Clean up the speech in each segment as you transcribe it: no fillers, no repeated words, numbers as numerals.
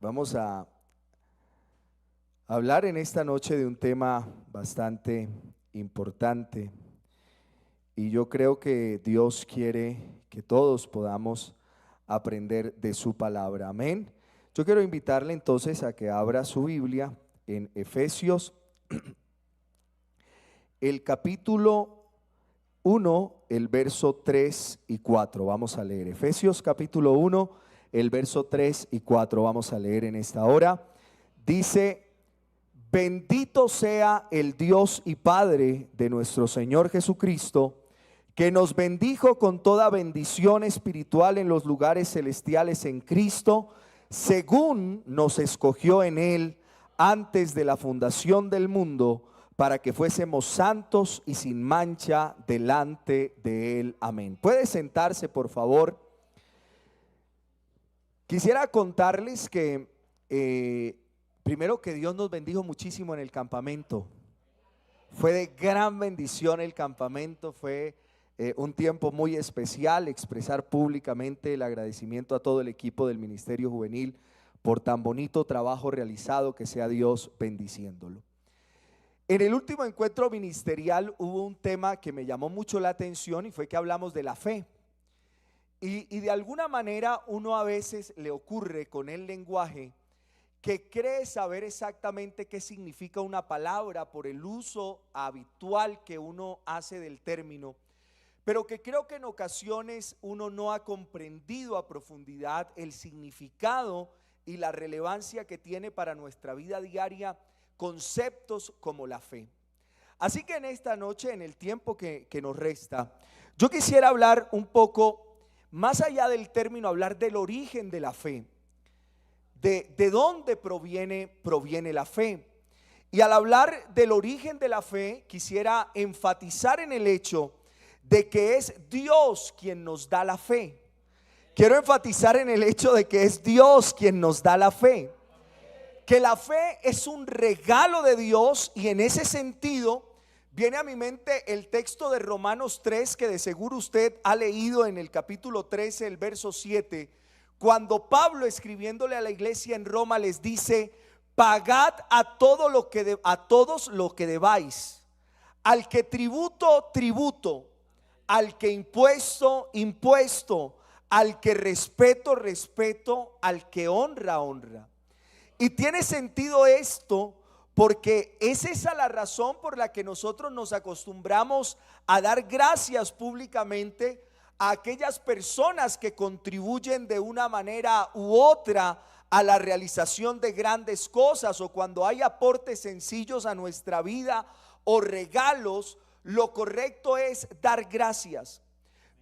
Vamos a hablar en esta noche de un tema bastante importante y yo creo que Dios quiere que todos podamos aprender de su palabra. Amén. Yo quiero invitarle entonces a que abra su Biblia en Efesios, el capítulo 1, el verso 3 y 4. Vamos a leer Efesios capítulo 1, el verso 3 y 4. Vamos a leer en esta hora. Dice: bendito sea el Dios y Padre de nuestro Señor Jesucristo, que nos bendijo con toda bendición espiritual en los lugares celestiales en Cristo, según nos escogió en Él antes de la fundación del mundo, para que fuésemos santos y sin mancha delante de Él. Amén. ¿Puede sentarse, por favor? Quisiera contarles que primero que Dios nos bendijo muchísimo en el campamento. Fue de gran bendición el campamento, fue un tiempo muy especial. Expresar públicamente el agradecimiento a todo el equipo del Ministerio Juvenil por tan bonito trabajo realizado, que sea Dios bendiciéndolo. En el último encuentro ministerial hubo un tema que me llamó mucho la atención y fue que hablamos de la fe. Y de alguna manera uno a veces le ocurre con el lenguaje que cree saber exactamente qué significa una palabra por el uso habitual que uno hace del término, pero que creo que en ocasiones uno no ha comprendido a profundidad el significado y la relevancia que tiene para nuestra vida diaria conceptos como la fe. Así que en esta noche, en el tiempo que nos resta, yo quisiera hablar un poco más allá del término, hablar del origen de la fe, de dónde proviene la fe. Y al hablar del origen de la fe, quisiera enfatizar en el hecho de que es Dios quien nos da la fe. Quiero enfatizar en el hecho de que es Dios quien nos da la fe, que la fe es un regalo de Dios. Y en ese sentido viene a mi mente el texto de Romanos 3, que de seguro usted ha leído en el capítulo 13, el verso 7, cuando Pablo, escribiéndole a la iglesia en Roma, les dice: pagad a todos lo que debáis, al que tributo, tributo, al que impuesto, impuesto, al que respeto, respeto, al que honra, honra. Y tiene sentido esto porque es esa la razón por la que nosotros nos acostumbramos a dar gracias públicamente a aquellas personas que contribuyen de una manera u otra a la realización de grandes cosas, o cuando hay aportes sencillos a nuestra vida o regalos. Lo correcto es dar gracias.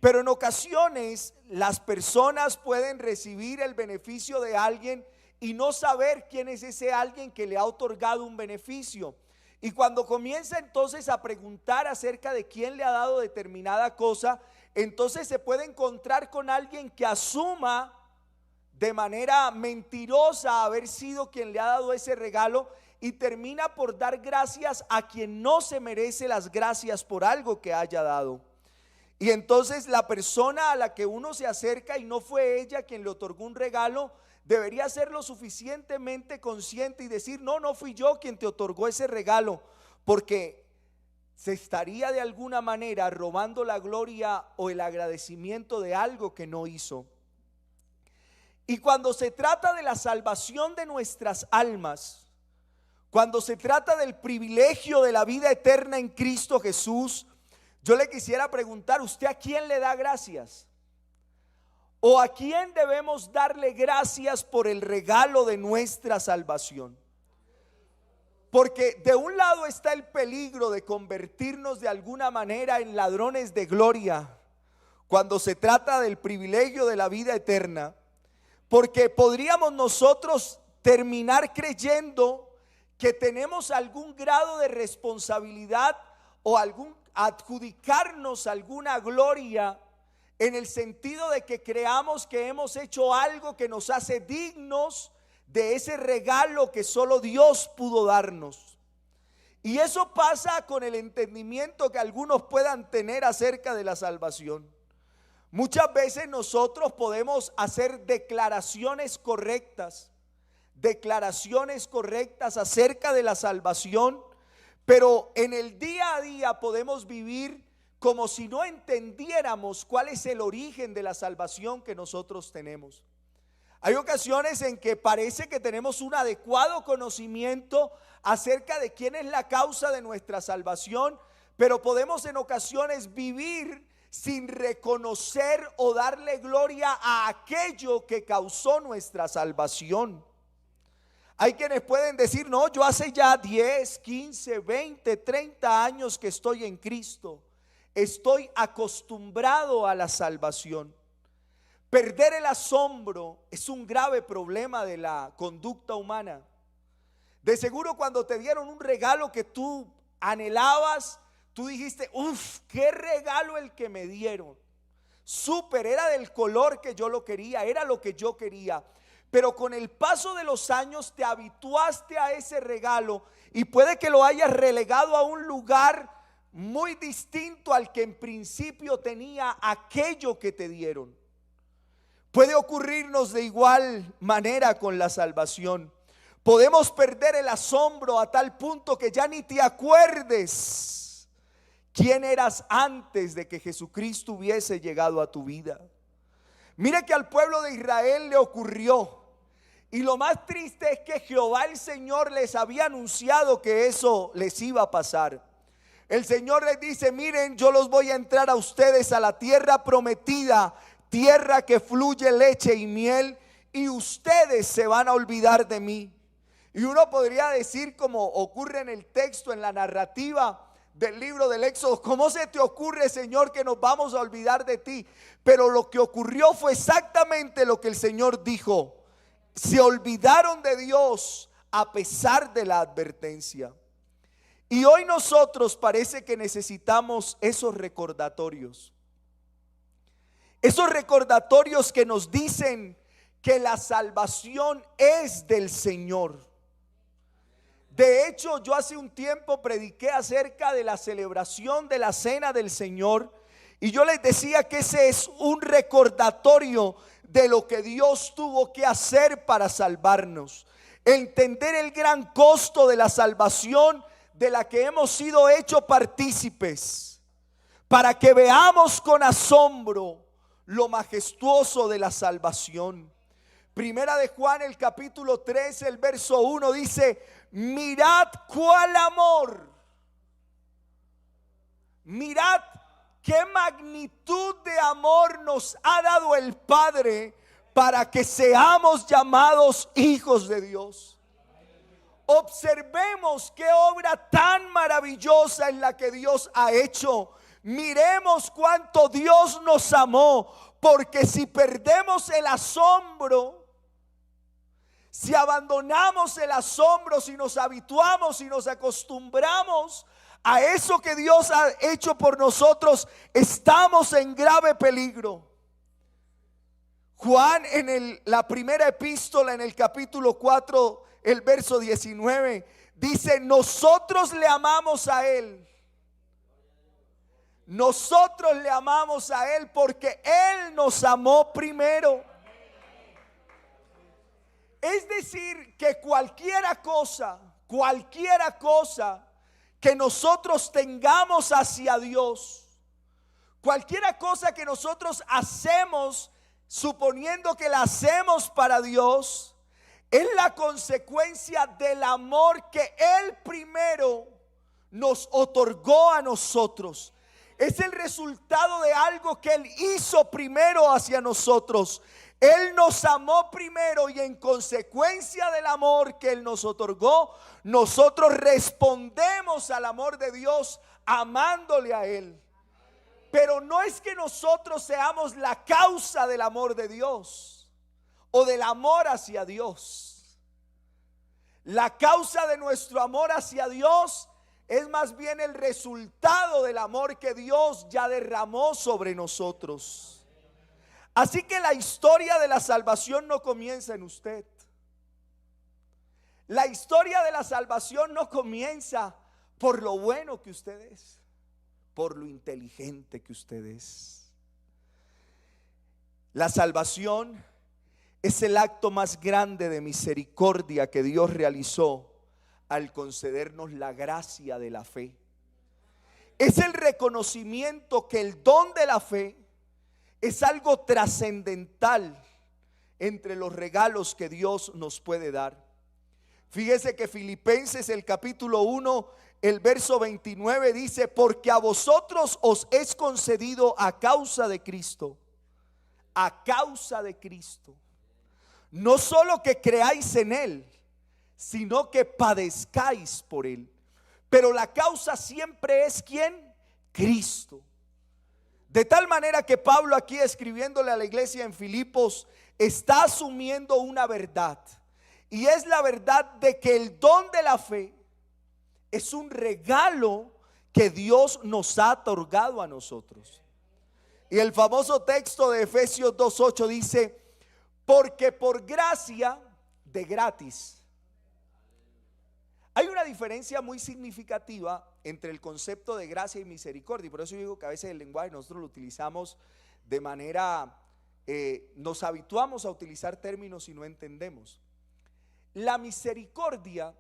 Pero en ocasiones las personas pueden recibir el beneficio de alguien y no saber quién es ese alguien que le ha otorgado un beneficio. Y cuando comienza entonces a preguntar acerca de quién le ha dado determinada cosa, entonces se puede encontrar con alguien que asuma de manera mentirosa haber sido quien le ha dado ese regalo, y termina por dar gracias a quien no se merece las gracias por algo que haya dado. Y entonces la persona a la que uno se acerca y no fue ella quien le otorgó un regalo, debería ser lo suficientemente consciente y decir: no fui yo quien te otorgó ese regalo, porque se estaría de alguna manera robando la gloria o el agradecimiento de algo que no hizo. Y cuando se trata de la salvación de nuestras almas, cuando se trata del privilegio de la vida eterna en Cristo Jesús, yo le quisiera preguntar: ¿usted a quién le da gracias? ¿O a quién debemos darle gracias por el regalo de nuestra salvación? Porque de un lado está el peligro de convertirnos de alguna manera en ladrones de gloria cuando se trata del privilegio de la vida eterna, porque podríamos nosotros terminar creyendo que tenemos algún grado de responsabilidad o adjudicarnos alguna gloria, en el sentido de que creamos que hemos hecho algo que nos hace dignos de ese regalo que solo Dios pudo darnos. Y eso pasa con el entendimiento que algunos puedan tener acerca de la salvación. Muchas veces nosotros podemos hacer declaraciones correctas, declaraciones correctas acerca de la salvación, pero en el día a día podemos vivir como si no entendiéramos cuál es el origen de la salvación que nosotros tenemos. Hay ocasiones en que parece que tenemos un adecuado conocimiento acerca de quién es la causa de nuestra salvación, pero podemos en ocasiones vivir sin reconocer o darle gloria a aquello que causó nuestra salvación. Hay quienes pueden decir: no, yo hace ya 10, 15, 20, 30 años que estoy en Cristo. Estoy acostumbrado a la salvación. Perder el asombro es un grave problema de la conducta humana. De seguro cuando te dieron un regalo que tú anhelabas, tú dijiste: uff, qué regalo el que me dieron. Súper, era del color que yo lo quería, era lo que yo quería. Pero con el paso de los años te habituaste a ese regalo y puede que lo hayas relegado a un lugar muy distinto al que en principio tenía aquello que te dieron. Puede ocurrirnos de igual manera con la salvación. Podemos perder el asombro a tal punto que ya ni te acuerdes quién eras antes de que Jesucristo hubiese llegado a tu vida. Mira que al pueblo de Israel le ocurrió, y lo más triste es que Jehová el Señor les había anunciado que eso les iba a pasar. El Señor les dice: miren, yo los voy a entrar a ustedes a la tierra prometida, tierra que fluye leche y miel, y ustedes se van a olvidar de mí. Y uno podría decir, como ocurre en el texto, en la narrativa del libro del Éxodo: ¿cómo se te ocurre, Señor, que nos vamos a olvidar de ti? Pero lo que ocurrió fue exactamente lo que el Señor dijo. Se olvidaron de Dios a pesar de la advertencia. Y hoy nosotros parece que necesitamos esos recordatorios. Esos recordatorios que nos dicen que la salvación es del Señor. De hecho, yo hace un tiempo prediqué acerca de la celebración de la Cena del Señor, y yo les decía que ese es un recordatorio de lo que Dios tuvo que hacer para salvarnos. Entender el gran costo de la salvación de la que hemos sido hechos partícipes, para que veamos con asombro lo majestuoso de la salvación. Primera de Juan, el capítulo 3, el verso 1 dice: mirad cuál amor, mirad qué magnitud de amor nos ha dado el Padre para que seamos llamados hijos de Dios. Observemos qué obra tan maravillosa en la que Dios ha hecho. Miremos cuánto Dios nos amó, porque si perdemos el asombro, si abandonamos el asombro, si nos habituamos, si nos acostumbramos a eso que Dios ha hecho por nosotros, estamos en grave peligro. Juan en la primera epístola, en el capítulo 4, el verso 19, dice: nosotros le amamos a Él. Nosotros le amamos a Él porque Él nos amó primero. Es decir, que cualquiera cosa que nosotros tengamos hacia Dios, cualquiera cosa que nosotros hacemos suponiendo que la hacemos para Dios, es la consecuencia del amor que Él primero nos otorgó a nosotros. Es el resultado de algo que Él hizo primero hacia nosotros. Él nos amó primero y en consecuencia del amor que Él nos otorgó, nosotros respondemos al amor de Dios amándole a Él. Pero no es que nosotros seamos la causa del amor de Dios o del amor hacia Dios. La causa de nuestro amor hacia Dios es más bien el resultado del amor que Dios ya derramó sobre nosotros. Así que la historia de la salvación no comienza en usted. La historia de la salvación no comienza por lo bueno que usted es, por lo inteligente que usted es. La salvación Es el acto más grande de misericordia que Dios realizó al concedernos la gracia de la fe. Es el reconocimiento que el don de la fe es algo trascendental entre los regalos que Dios nos puede dar. Fíjese que Filipenses, el capítulo 1, el verso 29 dice: porque a vosotros os es concedido a causa de Cristo, no solo que creáis en Él, sino que padezcáis por Él. Pero la causa siempre es ¿quién? Cristo. De tal manera que Pablo, aquí escribiéndole a la iglesia en Filipos, está asumiendo una verdad. Y es la verdad de que el don de la fe es un regalo que Dios nos ha otorgado a nosotros. Y el famoso texto de Efesios 2:8 dice: porque por gracia de gratis. Hay una diferencia muy significativa entre el concepto de gracia y misericordia, y por eso yo digo que a veces el lenguaje nosotros lo utilizamos de manera, nos habituamos a utilizar términos y no entendemos. La misericordia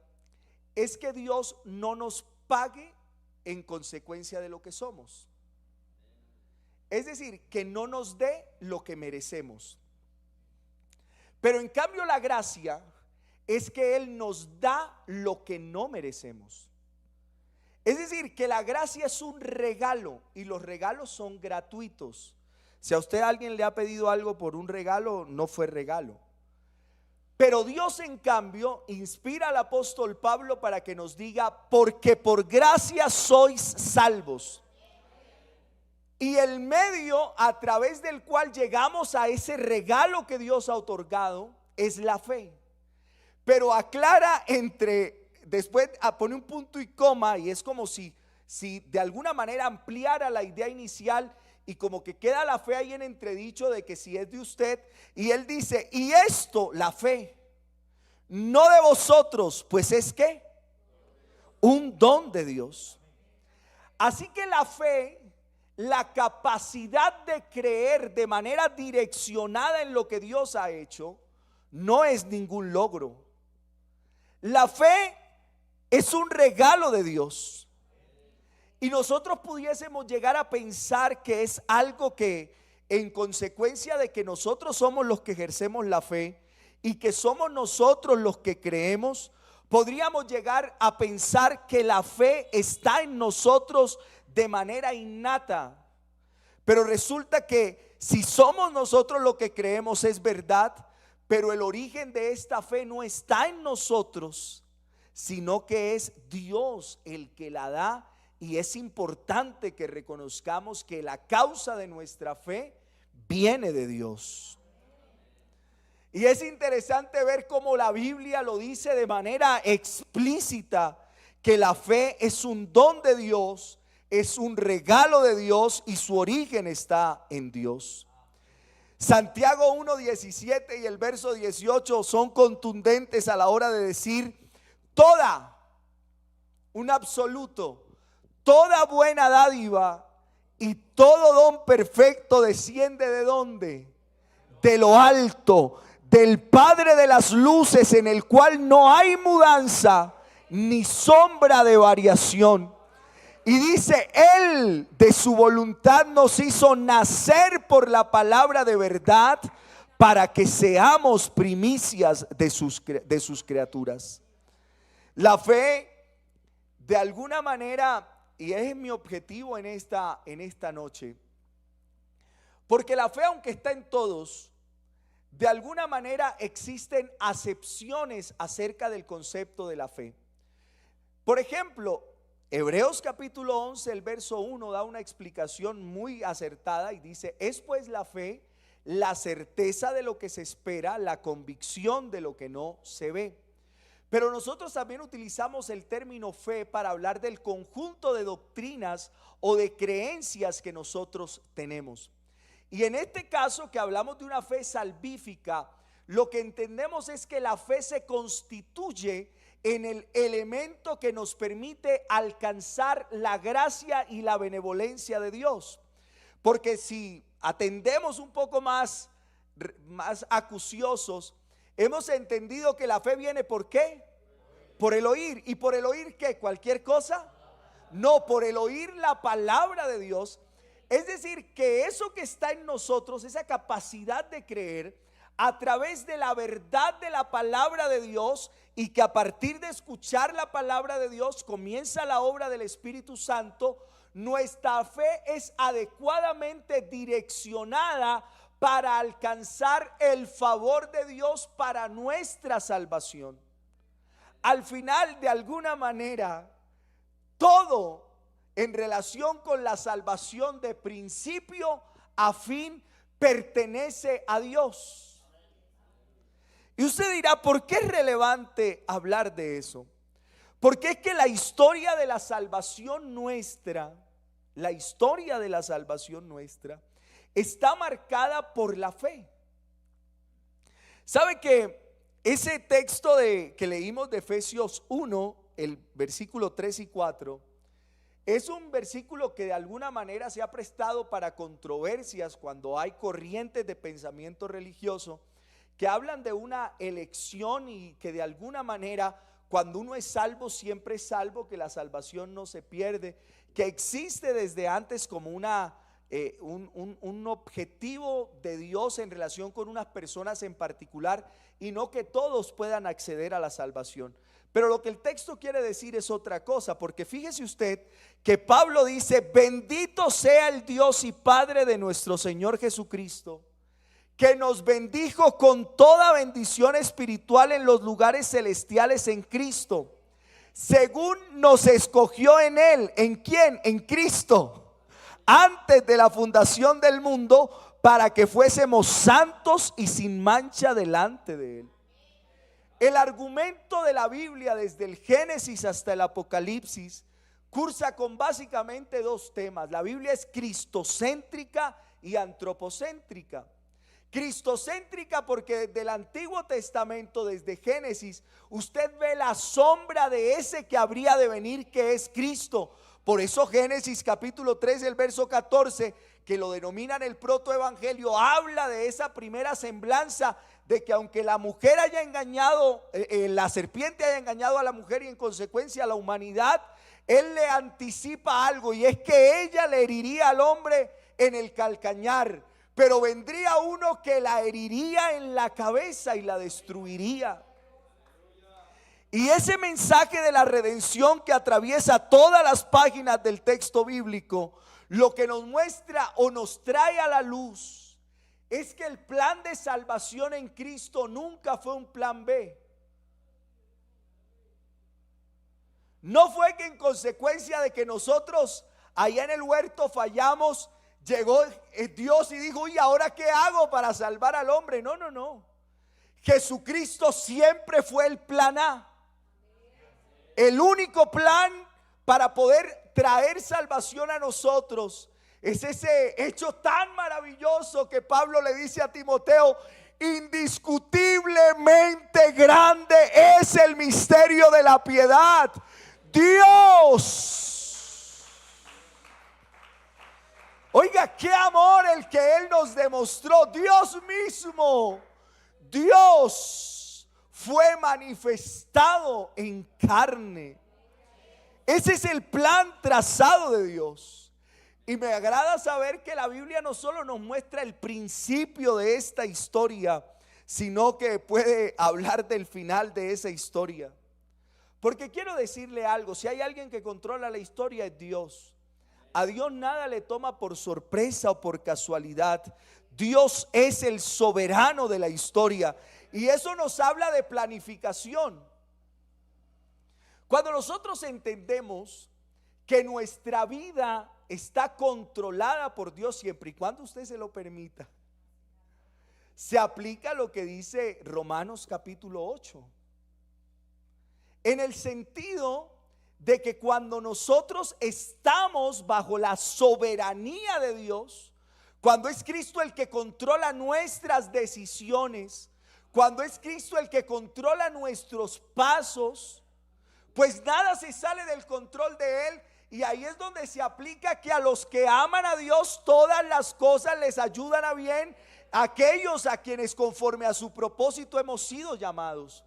es que Dios no nos pague en consecuencia de lo que somos. Es decir, que no nos dé lo que merecemos. Pero en cambio la gracia es que Él nos da lo que no merecemos. Es decir, que la gracia es un regalo y los regalos son gratuitos. Si a usted alguien le ha pedido algo por un regalo, no fue regalo. Pero Dios, en cambio, inspira al apóstol Pablo para que nos diga: porque por gracia sois salvos. Y el medio a través del cual llegamos a ese regalo que Dios ha otorgado es la fe. Pero aclara después pone un punto y coma, y es como si de alguna manera ampliara la idea inicial, y como que queda la fe ahí en entredicho de que si es de usted. Y él dice: y esto, la fe, no de vosotros, pues es que un don de Dios. Así que la fe, la capacidad de creer de manera direccionada en lo que Dios ha hecho, no es ningún logro. La fe es un regalo de Dios. Y nosotros pudiésemos llegar a pensar que es algo que, en consecuencia de que nosotros somos los que ejercemos la fe y que somos nosotros los que creemos, podríamos llegar a pensar que la fe está en nosotros de manera innata. Pero resulta que si somos nosotros los que creemos, es verdad, pero el origen de esta fe no está en nosotros, sino que es Dios el que la da. Y es importante que reconozcamos que la causa de nuestra fe viene de Dios. Y es interesante ver cómo la Biblia lo dice de manera explícita, que la fe es un don de Dios, es un regalo de Dios y su origen está en Dios. Santiago 1:17 y el verso 18 son contundentes a la hora de decir: toda, un absoluto, toda buena dádiva y todo don perfecto desciende ¿de dónde? De lo alto, del Padre de las luces, en el cual no hay mudanza ni sombra de variación. Y dice: Él de su voluntad nos hizo nacer por la palabra de verdad, para que seamos primicias de sus criaturas. La fe, de alguna manera, y es mi objetivo en esta noche, porque la fe, aunque está en todos, de alguna manera existen acepciones acerca del concepto de la fe. Por ejemplo, Hebreos capítulo 11, el verso 1 da una explicación muy acertada y dice: es pues la fe la certeza de lo que se espera, la convicción de lo que no se ve. Pero nosotros también utilizamos el término fe para hablar del conjunto de doctrinas o de creencias que nosotros tenemos. Y en este caso, que hablamos de una fe salvífica, lo que entendemos es que la fe se constituye en el elemento que nos permite alcanzar la gracia y la benevolencia de Dios. Porque si atendemos un poco más más acuciosos, hemos entendido que la fe viene ¿por qué? Por el oír. ¿Y por el oír qué? ¿Cualquier cosa? No, por el oír la palabra de Dios. Es decir, que eso que está en nosotros, esa capacidad de creer a través de la verdad de la palabra de Dios, y que a partir de escuchar la palabra de Dios comienza la obra del Espíritu Santo, nuestra fe es adecuadamente direccionada para alcanzar el favor de Dios para nuestra salvación. Al final, de alguna manera, todo en relación con la salvación de principio a fin pertenece a Dios. Y usted dirá, ¿por qué es relevante hablar de eso? Porque es que la historia de la salvación nuestra, está marcada por la fe. ¿Sabe que ese texto que leímos de Efesios 1, el versículo 3 y 4, es un versículo que de alguna manera se ha prestado para controversias cuando hay corrientes de pensamiento religioso que hablan de una elección y que de alguna manera cuando uno es salvo siempre es salvo, que la salvación no se pierde, que existe desde antes como un objetivo de Dios en relación con unas personas en particular y no que todos puedan acceder a la salvación. Pero lo que el texto quiere decir es otra cosa, porque fíjese usted que Pablo dice: bendito sea el Dios y Padre de nuestro Señor Jesucristo, que nos bendijo con toda bendición espiritual en los lugares celestiales en Cristo, según nos escogió en Él. ¿En quién? En Cristo, antes de la fundación del mundo, para que fuésemos santos y sin mancha delante de Él. El argumento de la Biblia desde el Génesis hasta el Apocalipsis cursa con básicamente dos temas. La Biblia es cristocéntrica y antropocéntrica. Cristocéntrica porque desde el Antiguo Testamento, desde Génesis, usted ve la sombra de ese que habría de venir, que es Cristo. Por eso Génesis capítulo 3, el verso 14, que lo denominan el protoevangelio, habla de esa primera semblanza de que aunque la mujer haya engañado, la serpiente haya engañado a la mujer y en consecuencia a la humanidad, él le anticipa algo, y es que ella le heriría al hombre en el calcañar, pero vendría uno que la heriría en la cabeza y la destruiría. Y ese mensaje de la redención que atraviesa todas las páginas del texto bíblico, lo que nos muestra o nos trae a la luz es que el plan de salvación en Cristo nunca fue un plan B. No fue que en consecuencia de que nosotros allá en el huerto fallamos, llegó Dios y dijo: ¿y ahora qué hago para salvar al hombre? No, no, no. Jesucristo siempre fue el plan A. El único plan para poder traer salvación a nosotros es ese hecho tan maravilloso que Pablo le dice a Timoteo: indiscutiblemente grande es el misterio de la piedad. Dios, oiga, qué amor el que Él nos demostró. Dios mismo, Dios fue manifestado en carne. Ese es el plan trazado de Dios. Y me agrada saber que la Biblia no solo nos muestra el principio de esta historia, sino que puede hablar del final de esa historia. Porque quiero decirle algo: si hay alguien que controla la historia, es Dios. A Dios nada le toma por sorpresa o por casualidad. Dios es el soberano de la historia, y eso nos habla de planificación. Cuando nosotros entendemos que nuestra vida está controlada por Dios siempre y cuando usted se lo permita, se aplica lo que dice Romanos capítulo 8, en el sentido de que cuando nosotros estamos bajo la soberanía de Dios, cuando es Cristo el que controla nuestras decisiones, cuando es Cristo el que controla nuestros pasos, pues nada se sale del control de Él. Y ahí es donde se aplica que a los que aman a Dios todas las cosas les ayudan a bien, aquellos a quienes conforme a su propósito hemos sido llamados.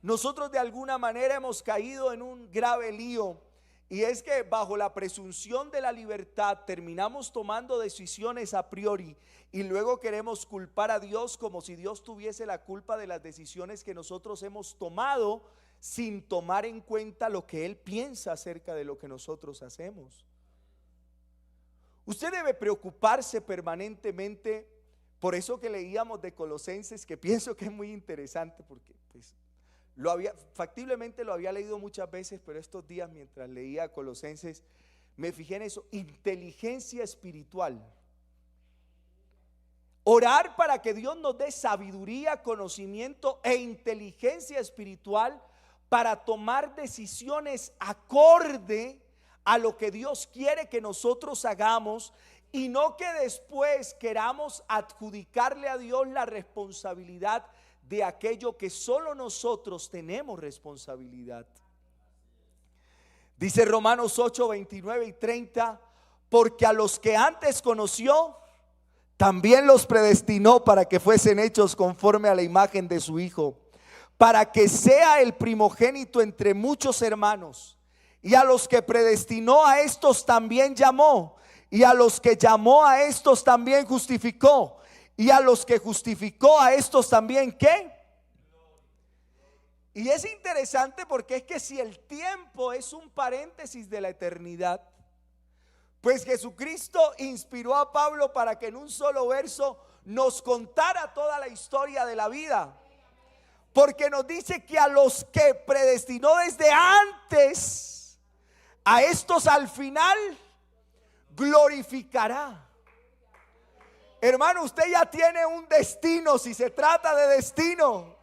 Nosotros de alguna manera hemos caído en un grave lío, y es que bajo la presunción de la libertad terminamos tomando decisiones a priori y luego queremos culpar a Dios como si Dios tuviese la culpa de las decisiones que nosotros hemos tomado, sin tomar en cuenta lo que Él piensa acerca de lo que nosotros hacemos. Usted debe preocuparse permanentemente por eso que leíamos de Colosenses, que pienso que es muy interesante, porque pues factiblemente lo había leído muchas veces, pero estos días mientras leía Colosenses me fijé en eso: inteligencia espiritual. Orar para que Dios nos dé sabiduría, conocimiento e inteligencia espiritual para tomar decisiones acorde a lo que Dios quiere que nosotros hagamos, y no que después queramos adjudicarle a Dios la responsabilidad de aquello que solo nosotros tenemos responsabilidad. Dice Romanos 8, 29 y 30: porque a los que antes conoció, también los predestinó para que fuesen hechos conforme a la imagen de su Hijo, para que sea el primogénito entre muchos hermanos. Y a los que predestinó, a estos también llamó, y a los que llamó, a estos también justificó, y a los que justificó, a estos también ¿qué? Y es interesante porque es que si el tiempo es un paréntesis de la eternidad, pues Jesucristo inspiró a Pablo para que en un solo verso nos contara toda la historia de la vida, porque nos dice que a los que predestinó desde antes, a estos al final glorificará. Hermano, usted ya tiene un destino, si se trata de destino,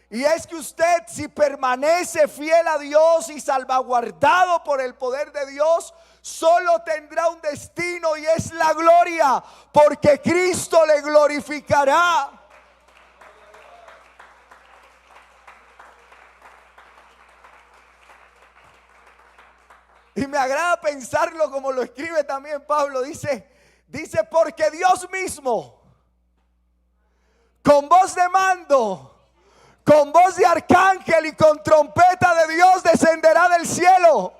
y es que usted, si permanece fiel a Dios y salvaguardado por el poder de Dios, solo tendrá un destino, y es la gloria, porque Cristo le glorificará. Y me agrada pensarlo como lo escribe también Pablo. Dice, porque Dios mismo, con voz de mando, con voz de arcángel y con trompeta de Dios, descenderá del cielo,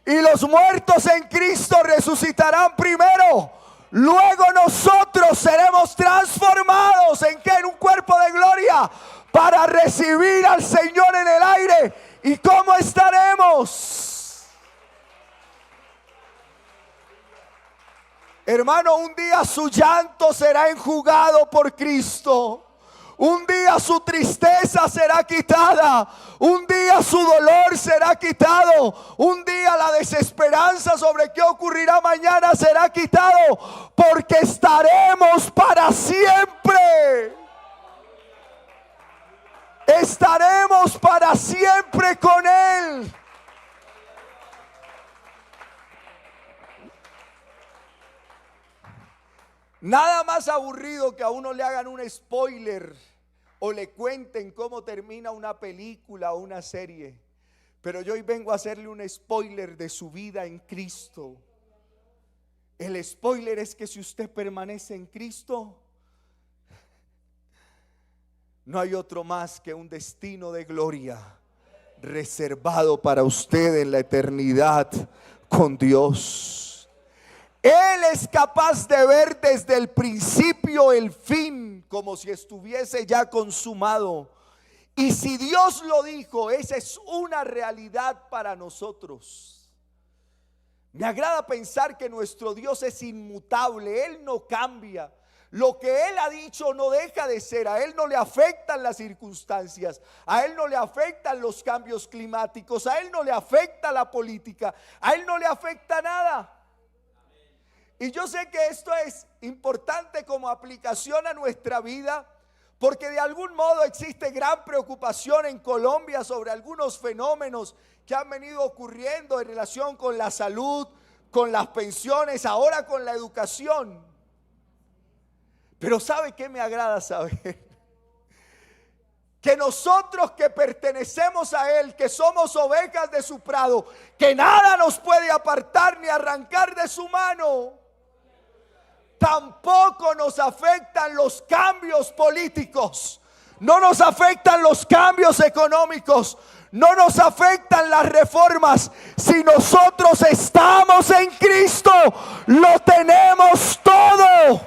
y los muertos en Cristo resucitarán primero. Luego nosotros seremos transformados ¿en qué? En un cuerpo de gloria, para recibir al Señor en el aire. ¿Y cómo estaremos? Hermano, un día su llanto será enjugado por Cristo. Un día su tristeza será quitada. Un día su dolor será quitado. Un día la desesperanza sobre qué ocurrirá mañana será quitado, porque estaremos para siempre. Estaremos para siempre con Él. Nada más aburrido que a uno le hagan un spoiler o le cuenten cómo termina una película o una serie. Pero yo hoy vengo a hacerle un spoiler de su vida en Cristo. El spoiler es que si usted permanece en Cristo, no hay otro más que un destino de gloria reservado para usted en la eternidad con Dios. Él es capaz de ver desde el principio el fin, como si estuviese ya consumado. Y si Dios lo dijo, esa es una realidad para nosotros. Me agrada pensar que nuestro Dios es inmutable, Él no cambia. Lo que Él ha dicho no deja de ser. A Él no le afectan las circunstancias, a Él no le afectan los cambios climáticos, a Él no le afecta la política, a Él no le afecta nada. Y yo sé que esto es importante como aplicación a nuestra vida, porque de algún modo existe gran preocupación en Colombia sobre algunos fenómenos que han venido ocurriendo en relación con la salud, con las pensiones, ahora con la educación. Pero ¿sabe qué me agrada saber? Que nosotros que pertenecemos a Él, que somos ovejas de su prado, que nada nos puede apartar ni arrancar de su mano. Tampoco nos afectan los cambios políticos, no nos afectan los cambios económicos, no nos afectan las reformas. Si nosotros estamos en Cristo, lo tenemos todo.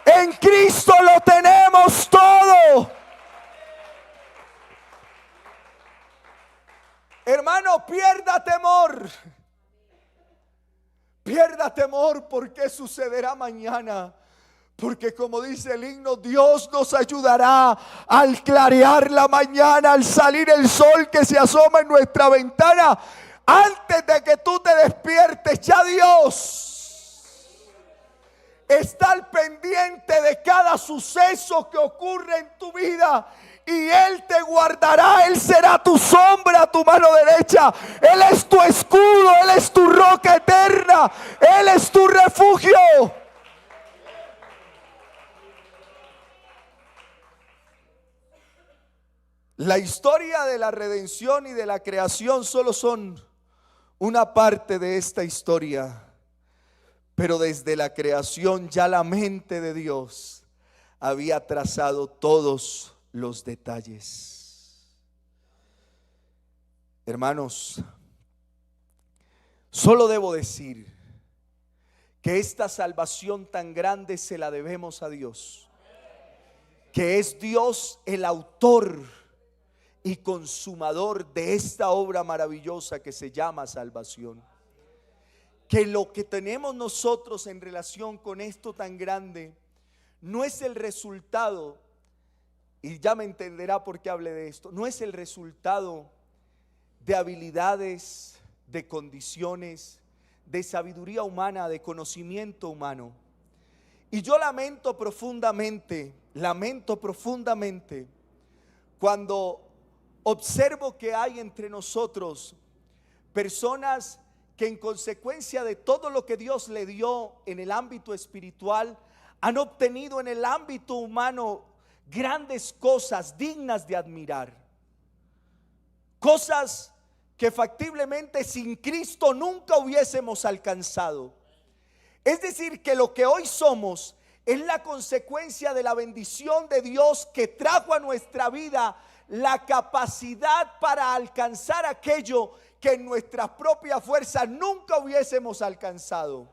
En Cristo lo tenemos todo. Hermano, pierda temor. Pierda temor porque sucederá mañana. Porque como dice el himno, Dios nos ayudará al clarear la mañana, al salir el sol que se asoma en nuestra ventana. Antes de que tú te despiertes, ya Dios está al pendiente de cada suceso que ocurre en tu vida. Y Él te guardará, Él será tu sombra, tu mano derecha. Él es tu escudo, Él es tu roca eterna, Él es tu refugio. La historia de la redención y de la creación solo son una parte de esta historia. Pero desde la creación ya la mente de Dios había trazado todos los detalles. Hermanos, solo debo decir que esta salvación tan grande se la debemos a Dios, que es Dios el autor y consumador de esta obra maravillosa que se llama salvación. Que lo que tenemos nosotros en relación con esto tan grande no es el resultado, y ya me entenderá por qué hablé de esto, no es el resultado de habilidades, de condiciones, de sabiduría humana, de conocimiento humano. Y yo lamento profundamente cuando observo que hay entre nosotros personas que en consecuencia de todo lo que Dios le dio en el ámbito espiritual, han obtenido en el ámbito humano grandes cosas dignas de admirar. Cosas que factiblemente sin Cristo nunca hubiésemos alcanzado. Es decir, que lo que hoy somos es la consecuencia de la bendición de Dios que trajo a nuestra vida la capacidad para alcanzar aquello que en nuestras propias fuerzas nunca hubiésemos alcanzado.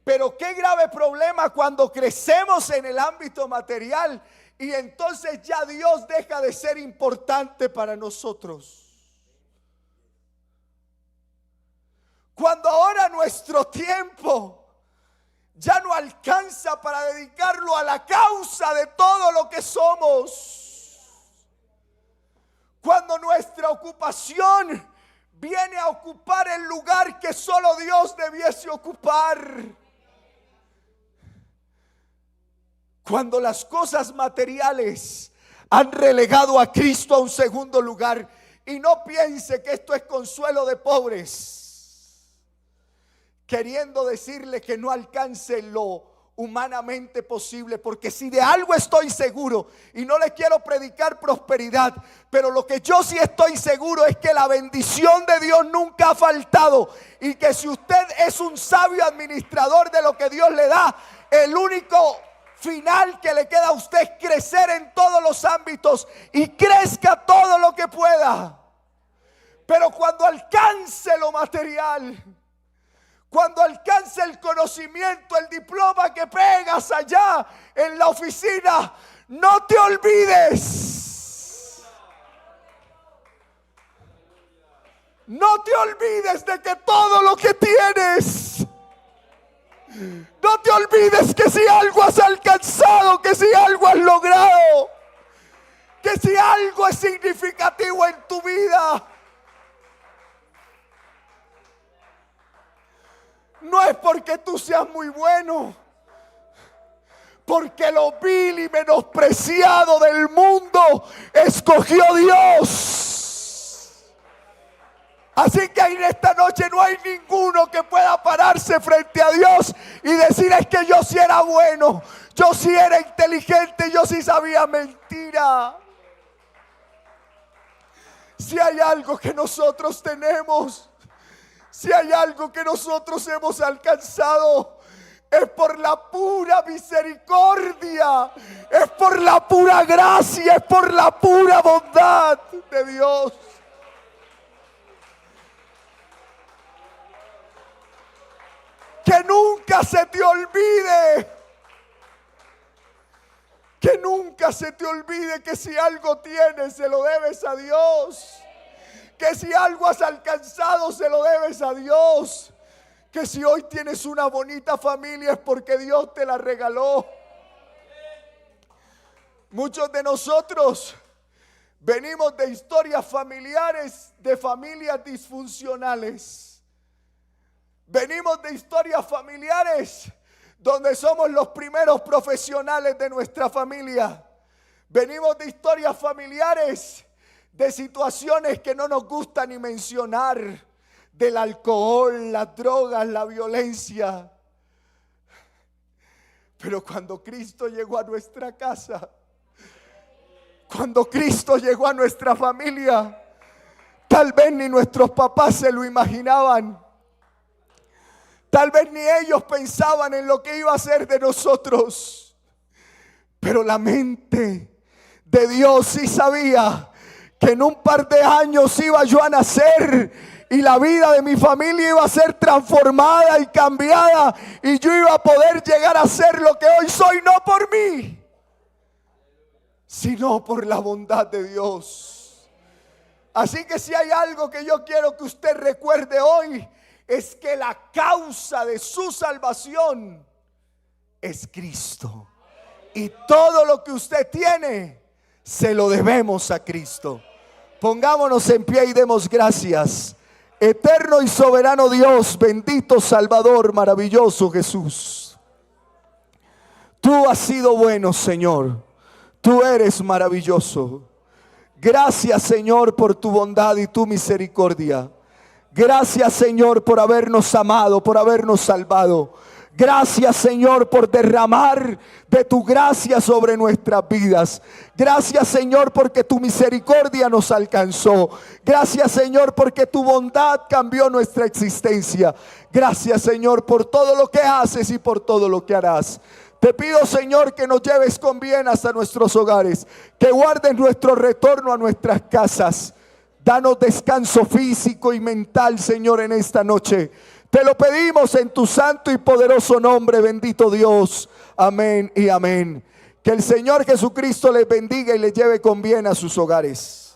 Pero qué grave problema cuando crecemos en el ámbito material y entonces ya Dios deja de ser importante para nosotros. Cuando ahora nuestro tiempo ya no alcanza para dedicarlo a la causa de todo lo que somos. Cuando nuestra ocupación viene a ocupar el lugar que solo Dios debiese ocupar. Cuando las cosas materiales han relegado a Cristo a un segundo lugar. Y no piense que esto es consuelo de pobres, queriendo decirle que no alcance lo humanamente posible, porque si de algo estoy seguro, y no le quiero predicar prosperidad, pero lo que yo sí estoy seguro es que la bendición de Dios nunca ha faltado, y que si usted es un sabio administrador de lo que Dios le da, el único final que le queda a usted es crecer en todos los ámbitos y crezca todo lo que pueda. Pero cuando alcance lo material, cuando alcance el conocimiento, el diploma que pegas allá en la oficina, no te olvides. No te olvides de que todo lo que tienes, no te olvides que si algo has alcanzado, que si algo has logrado, que si algo es significativo en tu vida, no es porque tú seas muy bueno, porque lo vil y menospreciado del mundo escogió Dios. Así que en esta noche no hay ninguno que pueda pararse frente a Dios y decir: es que yo sí era bueno, yo sí era inteligente, yo sí sabía. Mentira. Si hay algo que nosotros tenemos, si hay algo que nosotros hemos alcanzado, es por la pura misericordia, es por la pura gracia, es por la pura bondad de Dios. Que nunca se te olvide, que nunca se te olvide que si algo tienes se lo debes a Dios, que si algo has alcanzado se lo debes a Dios, que si hoy tienes una bonita familia es porque Dios te la regaló. Muchos de nosotros venimos de historias familiares, de familias disfuncionales. Venimos de historias familiares donde somos los primeros profesionales de nuestra familia. Venimos de historias familiares de situaciones que no nos gusta ni mencionar, del alcohol, las drogas, la violencia. Pero cuando Cristo llegó a nuestra casa, cuando Cristo llegó a nuestra familia, tal vez ni nuestros papás se lo imaginaban. Tal vez ni ellos pensaban en lo que iba a hacer de nosotros. Pero la mente de Dios sí sabía que en un par de años iba yo a nacer y la vida de mi familia iba a ser transformada y cambiada y yo iba a poder llegar a ser lo que hoy soy, no por mí, sino por la bondad de Dios. Así que si hay algo que yo quiero que usted recuerde hoy, es que la causa de su salvación es Cristo. Y todo lo que usted tiene, se lo debemos a Cristo. Pongámonos en pie y demos gracias. Eterno y soberano Dios, bendito Salvador, maravilloso Jesús. Tú has sido bueno, Señor. Tú eres maravilloso. Gracias, Señor, por tu bondad y tu misericordia. Gracias, Señor, por habernos amado, por habernos salvado. Gracias, Señor, por derramar de tu gracia sobre nuestras vidas. Gracias, Señor, porque tu misericordia nos alcanzó. Gracias, Señor, porque tu bondad cambió nuestra existencia. Gracias, Señor, por todo lo que haces y por todo lo que harás. Te pido, Señor, que nos lleves con bien hasta nuestros hogares, que guardes nuestro retorno a nuestras casas. Danos descanso físico y mental, Señor, en esta noche. Te lo pedimos en tu santo y poderoso nombre, bendito Dios. Amén y amén. Que el Señor Jesucristo les bendiga y les lleve con bien a sus hogares.